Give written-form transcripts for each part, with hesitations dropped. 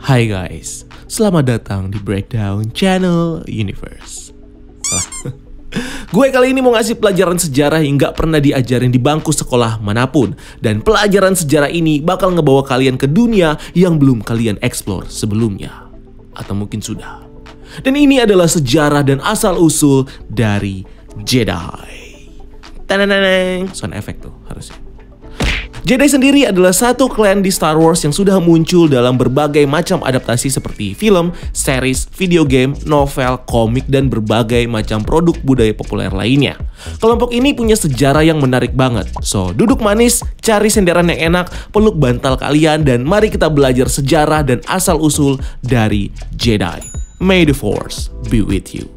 Hai guys, selamat datang di Breakdown Channel Universe. Gue kali ini mau ngasih pelajaran sejarah yang gak pernah diajarin di bangku sekolah manapun. Dan pelajaran sejarah ini bakal ngebawa kalian ke dunia yang belum kalian explore sebelumnya. Atau mungkin sudah. Dan ini adalah sejarah dan asal-usul dari Jedi. Tananang, sound effect tuh harusnya. Jedi sendiri adalah satu klan di Star Wars yang sudah muncul dalam berbagai macam adaptasi seperti film, series, video game, novel, komik, dan berbagai macam produk budaya populer lainnya. Kelompok ini punya sejarah yang menarik banget. So, duduk manis, cari senderan yang enak, peluk bantal kalian, dan mari kita belajar sejarah dan asal-usul dari Jedi. May the Force be with you.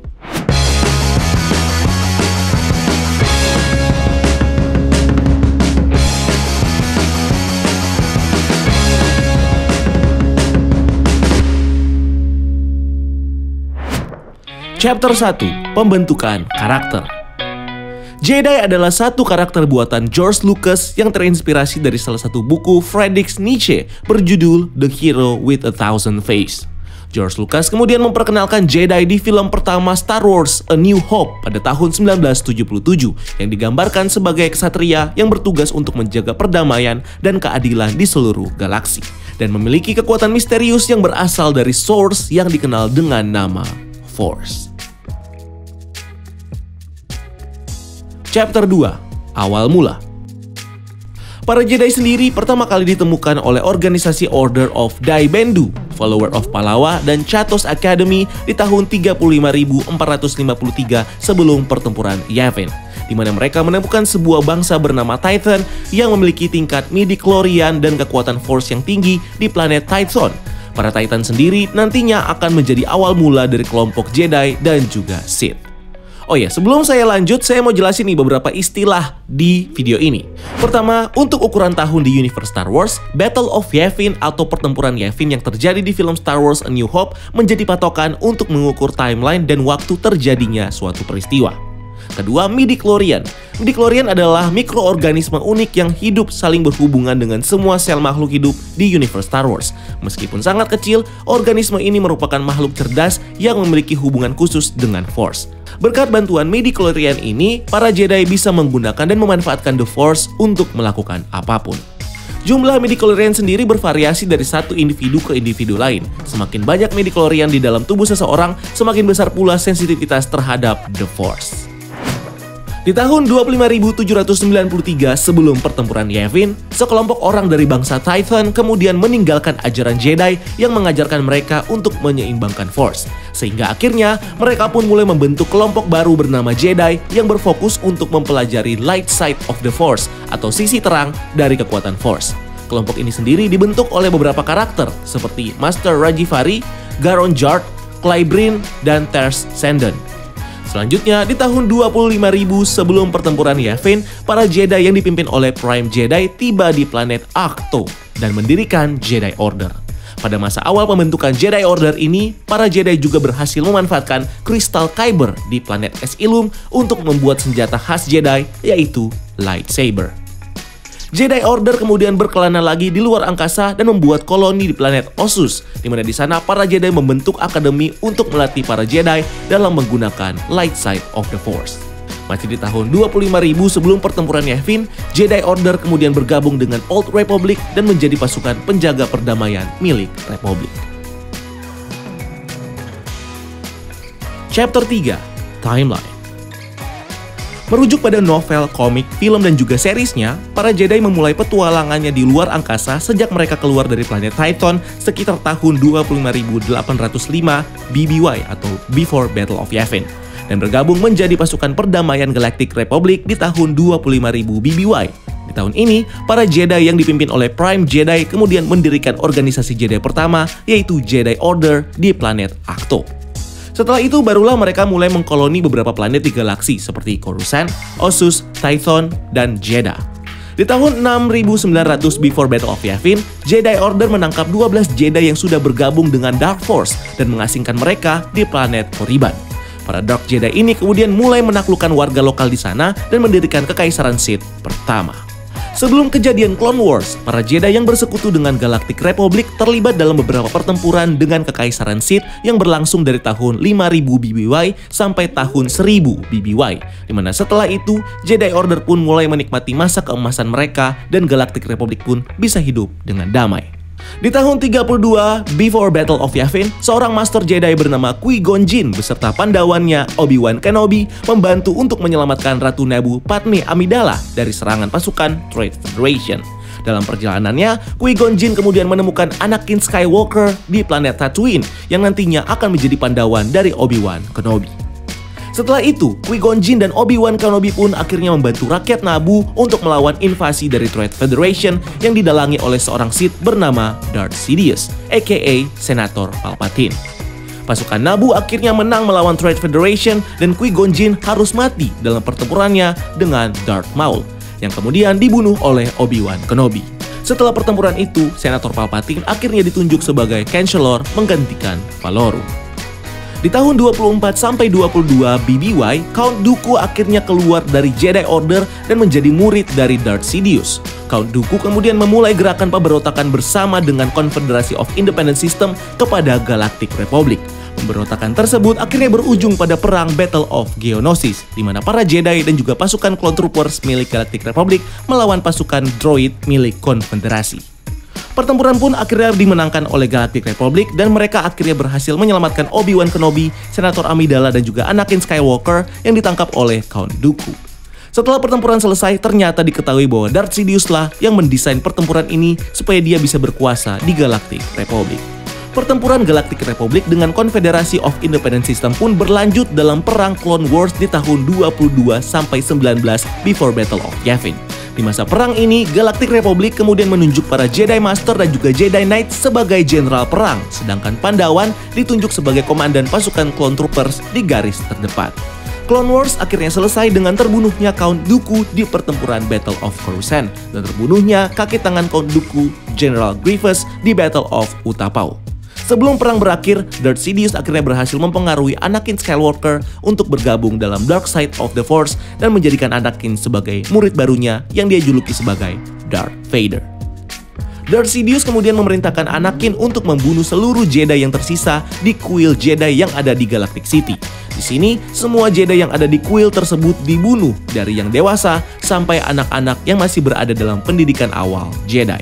Chapter 1. Pembentukan karakter. Jedi adalah satu karakter buatan George Lucas yang terinspirasi dari salah satu buku Friedrich Nietzsche berjudul The Hero with a Thousand Faces. George Lucas kemudian memperkenalkan Jedi di film pertama Star Wars A New Hope pada tahun 1977 yang digambarkan sebagai ksatria yang bertugas untuk menjaga perdamaian dan keadilan di seluruh galaksi dan memiliki kekuatan misterius yang berasal dari source yang dikenal dengan nama Force. Chapter 2. Awal mula. Para Jedi sendiri pertama kali ditemukan oleh organisasi Order of Dai Bendu, follower of Palawa, dan Chatos Academy di tahun 35.453 sebelum pertempuran Yavin, di mana mereka menemukan sebuah bangsa bernama Titan yang memiliki tingkat midi-chlorian dan kekuatan Force yang tinggi di planet Tython. Para Titan sendiri nantinya akan menjadi awal mula dari kelompok Jedi dan juga Sith. Oh ya, sebelum saya lanjut, saya mau jelasin nih beberapa istilah di video ini. Pertama, untuk ukuran tahun di universe Star Wars, Battle of Yavin atau pertempuran Yavin yang terjadi di film Star Wars A New Hope menjadi patokan untuk mengukur timeline dan waktu terjadinya suatu peristiwa. Kedua, midi-chlorian. Midi-chlorian adalah mikroorganisme unik yang hidup saling berhubungan dengan semua sel makhluk hidup di universe Star Wars. Meskipun sangat kecil, organisme ini merupakan makhluk cerdas yang memiliki hubungan khusus dengan Force. Berkat bantuan midi-chlorian ini, para Jedi bisa menggunakan dan memanfaatkan The Force untuk melakukan apapun. Jumlah midi-chlorian sendiri bervariasi dari satu individu ke individu lain. Semakin banyak midi-chlorian di dalam tubuh seseorang, semakin besar pula sensitivitas terhadap The Force. Di tahun 25.793 sebelum pertempuran Yavin, sekelompok orang dari bangsa Titan kemudian meninggalkan ajaran Jedi yang mengajarkan mereka untuk menyeimbangkan Force. Sehingga akhirnya mereka pun mulai membentuk kelompok baru bernama Jedi yang berfokus untuk mempelajari light side of the Force atau sisi terang dari kekuatan Force. Kelompok ini sendiri dibentuk oleh beberapa karakter seperti Master Rajivary, Garon Jart, Clybrin, dan Ters Senden. Selanjutnya, di tahun 25.000 sebelum pertempuran Yavin, para Jedi yang dipimpin oleh Prime Jedi tiba di planet Ahch-To dan mendirikan Jedi Order. Pada masa awal pembentukan Jedi Order ini, para Jedi juga berhasil memanfaatkan kristal Kyber di planet Es Ilum untuk membuat senjata khas Jedi, yaitu lightsaber. Jedi Order kemudian berkelana lagi di luar angkasa dan membuat koloni di planet Ossus, di mana di sana para Jedi membentuk akademi untuk melatih para Jedi dalam menggunakan light side of the Force. Masih di tahun 25.000 sebelum pertempuran Yavin, Jedi Order kemudian bergabung dengan Old Republic dan menjadi pasukan penjaga perdamaian milik Republik. Chapter 3. Timeline. Merujuk pada novel, komik, film, dan juga seriesnya, para Jedi memulai petualangannya di luar angkasa sejak mereka keluar dari planet Tython sekitar tahun 25.805 BBY atau Before Battle of Yavin, dan bergabung menjadi pasukan perdamaian Galactic Republic di tahun 25.000 BBY. Di tahun ini, para Jedi yang dipimpin oleh Prime Jedi kemudian mendirikan organisasi Jedi pertama, yaitu Jedi Order di planet Ahch-To. Setelah itu barulah mereka mulai mengkoloni beberapa planet di galaksi seperti Coruscant, Ossus, Tython, dan Jedha. Di tahun 6900 Before Battle of Yavin, Jedi Order menangkap 12 Jedi yang sudah bergabung dengan Dark Force dan mengasingkan mereka di planet Korriban. Para Dark Jedi ini kemudian mulai menaklukkan warga lokal di sana dan mendirikan kekaisaran Sith pertama. Sebelum kejadian Clone Wars, para Jedi yang bersekutu dengan Galactic Republic terlibat dalam beberapa pertempuran dengan Kekaisaran Sith yang berlangsung dari tahun 5000 BBY sampai tahun 1000 BBY, dimana setelah itu Jedi Order pun mulai menikmati masa keemasan mereka dan Galactic Republic pun bisa hidup dengan damai. Di tahun 32, before Battle of Yavin, seorang Master Jedi bernama Qui-Gon Jinn beserta pandawannya Obi-Wan Kenobi membantu untuk menyelamatkan Ratu Naboo Padme Amidala dari serangan pasukan Trade Federation. Dalam perjalanannya, Qui-Gon Jinn kemudian menemukan Anakin Skywalker di planet Tatooine yang nantinya akan menjadi pandawan dari Obi-Wan Kenobi. Setelah itu, Qui-Gon Jinn dan Obi-Wan Kenobi pun akhirnya membantu rakyat Naboo untuk melawan invasi dari Trade Federation yang didalangi oleh seorang Sith bernama Darth Sidious, aka Senator Palpatine. Pasukan Naboo akhirnya menang melawan Trade Federation dan Qui-Gon Jinn harus mati dalam pertempurannya dengan Darth Maul, yang kemudian dibunuh oleh Obi-Wan Kenobi. Setelah pertempuran itu, Senator Palpatine akhirnya ditunjuk sebagai Chancellor menggantikan Valorum. Di tahun 24-22 BBY, Count Dooku akhirnya keluar dari Jedi Order dan menjadi murid dari Darth Sidious. Count Dooku kemudian memulai gerakan pemberontakan bersama dengan Confederation of Independent System kepada Galactic Republic. Pemberontakan tersebut akhirnya berujung pada perang Battle of Geonosis, di mana para Jedi dan juga pasukan Clone Troopers milik Galactic Republic melawan pasukan droid milik Konfederasi. Pertempuran pun akhirnya dimenangkan oleh Galactic Republic dan mereka akhirnya berhasil menyelamatkan Obi-Wan Kenobi, Senator Amidala dan juga Anakin Skywalker yang ditangkap oleh Count Dooku. Setelah pertempuran selesai, ternyata diketahui bahwa Darth Sidious lah yang mendesain pertempuran ini supaya dia bisa berkuasa di Galactic Republic. Pertempuran Galactic Republic dengan Konfederasi of Independent System pun berlanjut dalam perang Clone Wars di tahun 22-19 before Battle of Yavin. Di masa perang ini, Galactic Republic kemudian menunjuk para Jedi Master dan juga Jedi Knight sebagai jenderal perang, sedangkan Pandawan ditunjuk sebagai komandan pasukan Clone Troopers di garis terdepan. Clone Wars akhirnya selesai dengan terbunuhnya Count Dooku di pertempuran Battle of Coruscant dan terbunuhnya kaki tangan Count Dooku, General Grievous, di Battle of Utapau. Sebelum perang berakhir, Darth Sidious akhirnya berhasil mempengaruhi Anakin Skywalker untuk bergabung dalam Dark Side of the Force dan menjadikan Anakin sebagai murid barunya yang dia juluki sebagai Darth Vader. Darth Sidious kemudian memerintahkan Anakin untuk membunuh seluruh Jedi yang tersisa di kuil Jedi yang ada di Galactic City. Di sini, semua Jedi yang ada di kuil tersebut dibunuh, dari yang dewasa sampai anak-anak yang masih berada dalam pendidikan awal Jedi.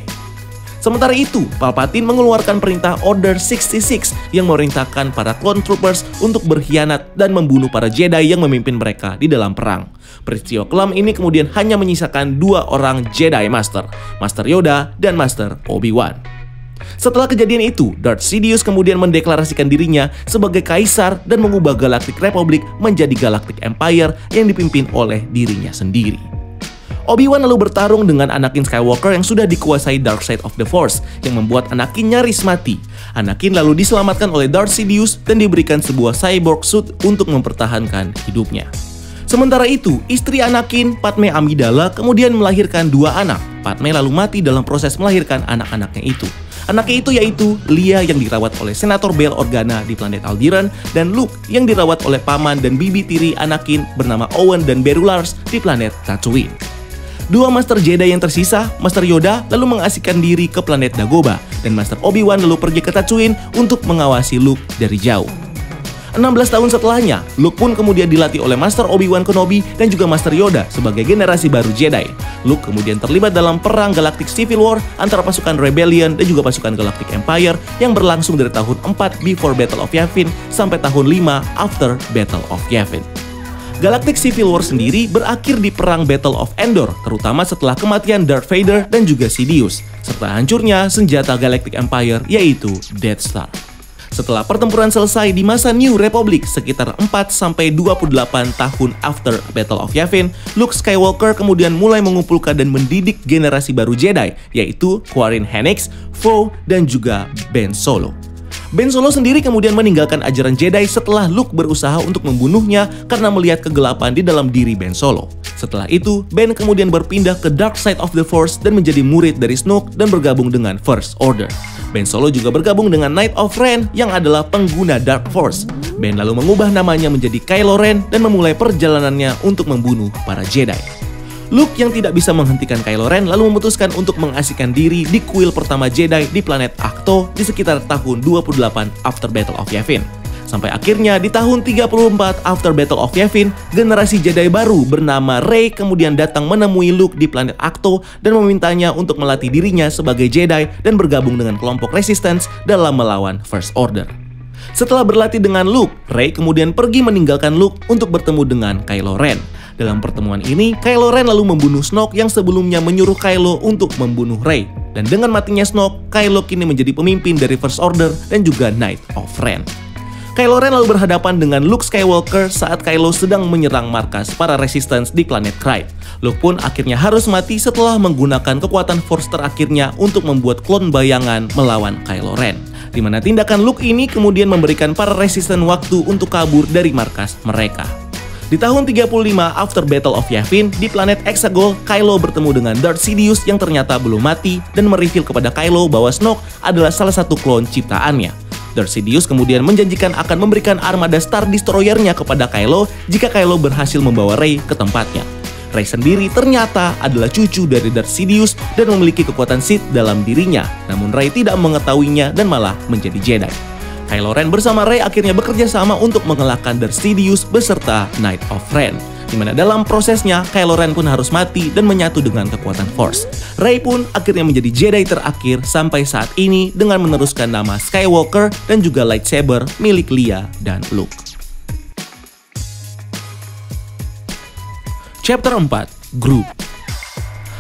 Sementara itu, Palpatine mengeluarkan perintah Order 66 yang memerintahkan para Clone Troopers untuk berkhianat dan membunuh para Jedi yang memimpin mereka di dalam perang. Peristiwa kelam ini kemudian hanya menyisakan dua orang Jedi Master, Master Yoda dan Master Obi-Wan. Setelah kejadian itu, Darth Sidious kemudian mendeklarasikan dirinya sebagai kaisar dan mengubah Galactic Republic menjadi Galactic Empire yang dipimpin oleh dirinya sendiri. Obi-Wan lalu bertarung dengan Anakin Skywalker yang sudah dikuasai Dark Side of the Force, yang membuat Anakin nyaris mati. Anakin lalu diselamatkan oleh Darth Sidious dan diberikan sebuah cyborg suit untuk mempertahankan hidupnya. Sementara itu, istri Anakin, Padme Amidala, kemudian melahirkan dua anak. Padme lalu mati dalam proses melahirkan anak-anaknya itu. Anaknya itu yaitu Leia yang dirawat oleh Senator Bail Organa di planet Alderaan dan Luke yang dirawat oleh paman dan bibi tiri Anakin bernama Owen dan Beru Lars di planet Tatooine. Dua Master Jedi yang tersisa, Master Yoda lalu mengasihkan diri ke planet Dagobah dan Master Obi-Wan lalu pergi ke Tatooine untuk mengawasi Luke dari jauh. 16 tahun setelahnya, Luke pun kemudian dilatih oleh Master Obi-Wan Kenobi dan juga Master Yoda sebagai generasi baru Jedi. Luke kemudian terlibat dalam perang Galactic Civil War antara pasukan Rebellion dan juga pasukan Galactic Empire yang berlangsung dari tahun 4 before Battle of Yavin sampai tahun 5 after Battle of Yavin. Galactic Civil War sendiri berakhir di perang Battle of Endor, terutama setelah kematian Darth Vader dan juga Sidious, serta hancurnya senjata Galactic Empire yaitu Death Star. Setelah pertempuran selesai di masa New Republic sekitar 4-28 tahun after Battle of Yavin, Luke Skywalker kemudian mulai mengumpulkan dan mendidik generasi baru Jedi, yaitu Quarren Hennix, Poe, dan juga Ben Solo. Ben Solo sendiri kemudian meninggalkan ajaran Jedi setelah Luke berusaha untuk membunuhnya karena melihat kegelapan di dalam diri Ben Solo. Setelah itu, Ben kemudian berpindah ke Dark Side of the Force dan menjadi murid dari Snoke dan bergabung dengan First Order. Ben Solo juga bergabung dengan Knight of Ren yang adalah pengguna Dark Force. Ben lalu mengubah namanya menjadi Kylo Ren dan memulai perjalanannya untuk membunuh para Jedi. Luke yang tidak bisa menghentikan Kylo Ren lalu memutuskan untuk mengasihkan diri di kuil pertama Jedi di planet Ahch-To di sekitar tahun 28 after Battle of Yavin. Sampai akhirnya di tahun 34 after Battle of Yavin, generasi Jedi baru bernama Rey kemudian datang menemui Luke di planet Ahch-To dan memintanya untuk melatih dirinya sebagai Jedi dan bergabung dengan kelompok Resistance dalam melawan First Order. Setelah berlatih dengan Luke, Rey kemudian pergi meninggalkan Luke untuk bertemu dengan Kylo Ren. Dalam pertemuan ini, Kylo Ren lalu membunuh Snoke yang sebelumnya menyuruh Kylo untuk membunuh Rey. Dan dengan matinya Snoke, Kylo kini menjadi pemimpin dari First Order dan juga Knight of Ren. Kylo Ren lalu berhadapan dengan Luke Skywalker saat Kylo sedang menyerang markas para Resistance di planet Cryde. Luke pun akhirnya harus mati setelah menggunakan kekuatan Force terakhirnya untuk membuat klon bayangan melawan Kylo Ren. Di mana tindakan Luke ini kemudian memberikan para Resistance waktu untuk kabur dari markas mereka. Di tahun 35 after Battle of Yavin, di planet Exegol, Kylo bertemu dengan Darth Sidious yang ternyata belum mati dan mereveal kepada Kylo bahwa Snoke adalah salah satu klon ciptaannya. Darth Sidious kemudian menjanjikan akan memberikan armada Star Destroyer-nya kepada Kylo jika Kylo berhasil membawa Rey ke tempatnya. Rey sendiri ternyata adalah cucu dari Darth Sidious dan memiliki kekuatan Sith dalam dirinya, namun Rey tidak mengetahuinya dan malah menjadi Jedi. Kylo Ren bersama Rey akhirnya bekerja sama untuk mengalahkan Darth Sidious beserta Knight of Ren, di mana dalam prosesnya Kylo Ren pun harus mati dan menyatu dengan kekuatan Force. Rey pun akhirnya menjadi Jedi terakhir sampai saat ini dengan meneruskan nama Skywalker dan juga lightsaber milik Leia dan Luke. Chapter 4, Group.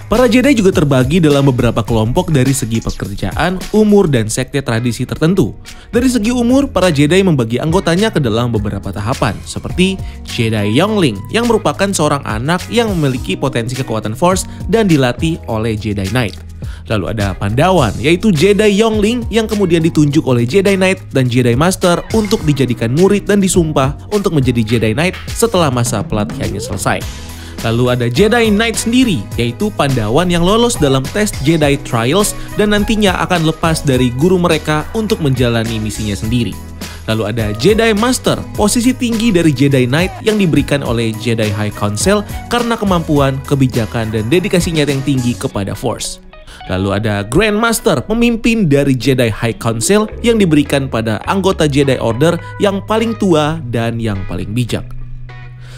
Para Jedi juga terbagi dalam beberapa kelompok dari segi pekerjaan, umur, dan sekte tradisi tertentu. Dari segi umur, para Jedi membagi anggotanya ke dalam beberapa tahapan, seperti Jedi Youngling yang merupakan seorang anak yang memiliki potensi kekuatan Force dan dilatih oleh Jedi Knight. Lalu ada Pandawan, yaitu Jedi Youngling yang kemudian ditunjuk oleh Jedi Knight dan Jedi Master untuk dijadikan murid dan disumpah untuk menjadi Jedi Knight setelah masa pelatihannya selesai. Lalu ada Jedi Knight sendiri, yaitu Pandawan yang lolos dalam tes Jedi Trials dan nantinya akan lepas dari guru mereka untuk menjalani misinya sendiri. Lalu ada Jedi Master, posisi tinggi dari Jedi Knight yang diberikan oleh Jedi High Council karena kemampuan, kebijakan, dan dedikasinya yang tinggi kepada Force. Lalu ada Grand Master, pemimpin dari Jedi High Council yang diberikan pada anggota Jedi Order yang paling tua dan yang paling bijak.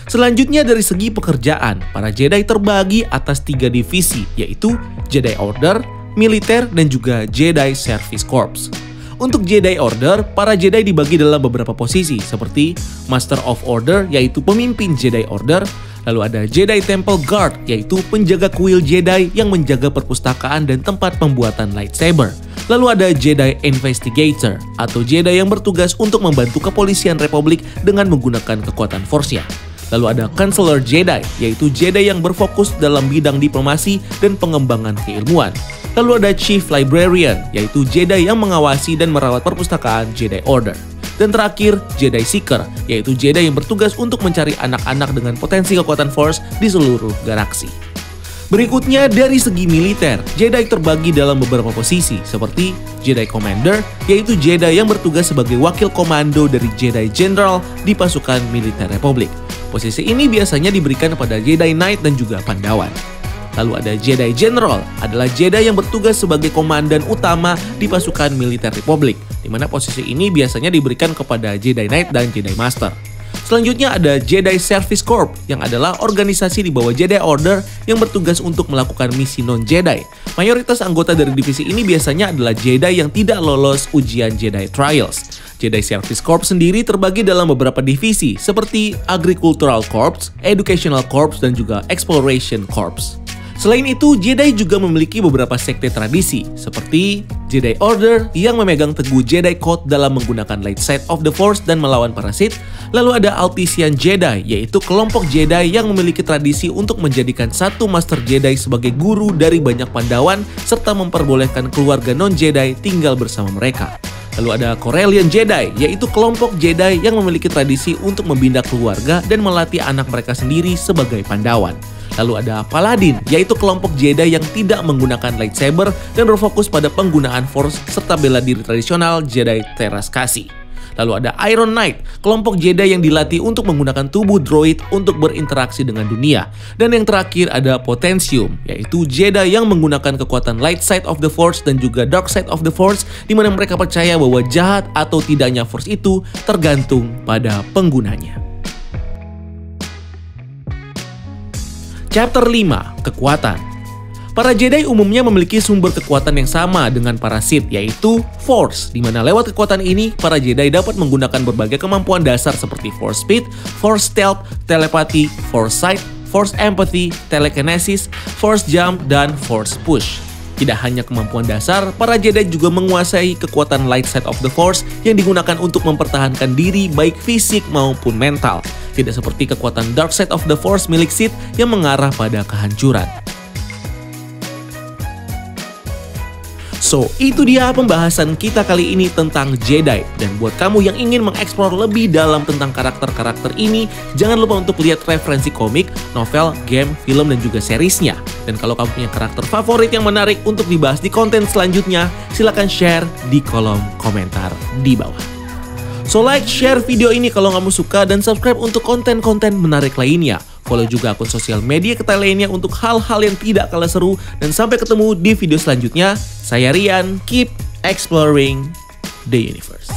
Selanjutnya dari segi pekerjaan, para Jedi terbagi atas 3 divisi, yaitu Jedi Order, Militer, dan juga Jedi Service Corps. Untuk Jedi Order, para Jedi dibagi dalam beberapa posisi, seperti Master of Order, yaitu pemimpin Jedi Order. Lalu ada Jedi Temple Guard, yaitu penjaga kuil Jedi yang menjaga perpustakaan dan tempat pembuatan lightsaber. Lalu ada Jedi Investigator, atau Jedi yang bertugas untuk membantu kepolisian Republik dengan menggunakan kekuatan Force-nya. Lalu ada Counselor Jedi, yaitu Jedi yang berfokus dalam bidang diplomasi dan pengembangan keilmuan. Lalu ada Chief Librarian, yaitu Jedi yang mengawasi dan merawat perpustakaan Jedi Order. Dan terakhir, Jedi Seeker, yaitu Jedi yang bertugas untuk mencari anak-anak dengan potensi kekuatan Force di seluruh galaksi. Berikutnya dari segi militer, Jedi terbagi dalam beberapa posisi, seperti Jedi Commander, yaitu Jedi yang bertugas sebagai wakil komando dari Jedi General di pasukan militer Republik. Posisi ini biasanya diberikan pada Jedi Knight dan juga Pandawan. Lalu ada Jedi General, adalah Jedi yang bertugas sebagai komandan utama di pasukan militer Republik, di mana posisi ini biasanya diberikan kepada Jedi Knight dan Jedi Master. Selanjutnya ada Jedi Service Corps, yang adalah organisasi di bawah Jedi Order yang bertugas untuk melakukan misi non-Jedi. Mayoritas anggota dari divisi ini biasanya adalah Jedi yang tidak lolos ujian Jedi Trials. Jedi Service Corps sendiri terbagi dalam beberapa divisi, seperti Agricultural Corps, Educational Corps, dan juga Exploration Corps. Selain itu, Jedi juga memiliki beberapa sekte tradisi, seperti Jedi Order yang memegang teguh Jedi Code dalam menggunakan Light Side of the Force dan melawan para Sith. Lalu ada Altesian Jedi, yaitu kelompok Jedi yang memiliki tradisi untuk menjadikan satu Master Jedi sebagai guru dari banyak Pandawan, serta memperbolehkan keluarga non-Jedi tinggal bersama mereka. Lalu ada Corellian Jedi, yaitu kelompok Jedi yang memiliki tradisi untuk membina keluarga dan melatih anak mereka sendiri sebagai Pandawan. Lalu ada Paladin, yaitu kelompok Jedi yang tidak menggunakan lightsaber dan berfokus pada penggunaan Force serta bela diri tradisional Jedi Teras Kasi. Lalu ada Iron Knight, kelompok Jedi yang dilatih untuk menggunakan tubuh droid untuk berinteraksi dengan dunia. Dan yang terakhir ada Potentium, yaitu Jedi yang menggunakan kekuatan Light Side of the Force dan juga Dark Side of the Force, di mana mereka percaya bahwa jahat atau tidaknya Force itu tergantung pada penggunanya. Chapter 5, Kekuatan. Para Jedi umumnya memiliki sumber kekuatan yang sama dengan para Sith, yaitu Force, di mana lewat kekuatan ini, para Jedi dapat menggunakan berbagai kemampuan dasar seperti Force Speed, Force Stealth, Telepathy, Force Sight, Force Empathy, Telekinesis, Force Jump, dan Force Push. Tidak hanya kemampuan dasar, para Jedi juga menguasai kekuatan Light Side of the Force yang digunakan untuk mempertahankan diri baik fisik maupun mental. Tidak seperti kekuatan Dark Side of the Force milik Sith yang mengarah pada kehancuran. So, itu dia pembahasan kita kali ini tentang Jedi. Dan buat kamu yang ingin mengeksplor lebih dalam tentang karakter-karakter ini, jangan lupa untuk lihat referensi komik, novel, game, film, dan juga seriesnya. Dan kalau kamu punya karakter favorit yang menarik untuk dibahas di konten selanjutnya, silakan share di kolom komentar di bawah. So like, share video ini kalau kamu suka, dan subscribe untuk konten-konten menarik lainnya. Follow juga akun sosial media kita lainnya untuk hal-hal yang tidak kalah seru. Dan sampai ketemu di video selanjutnya. Saya Rian, keep exploring the universe.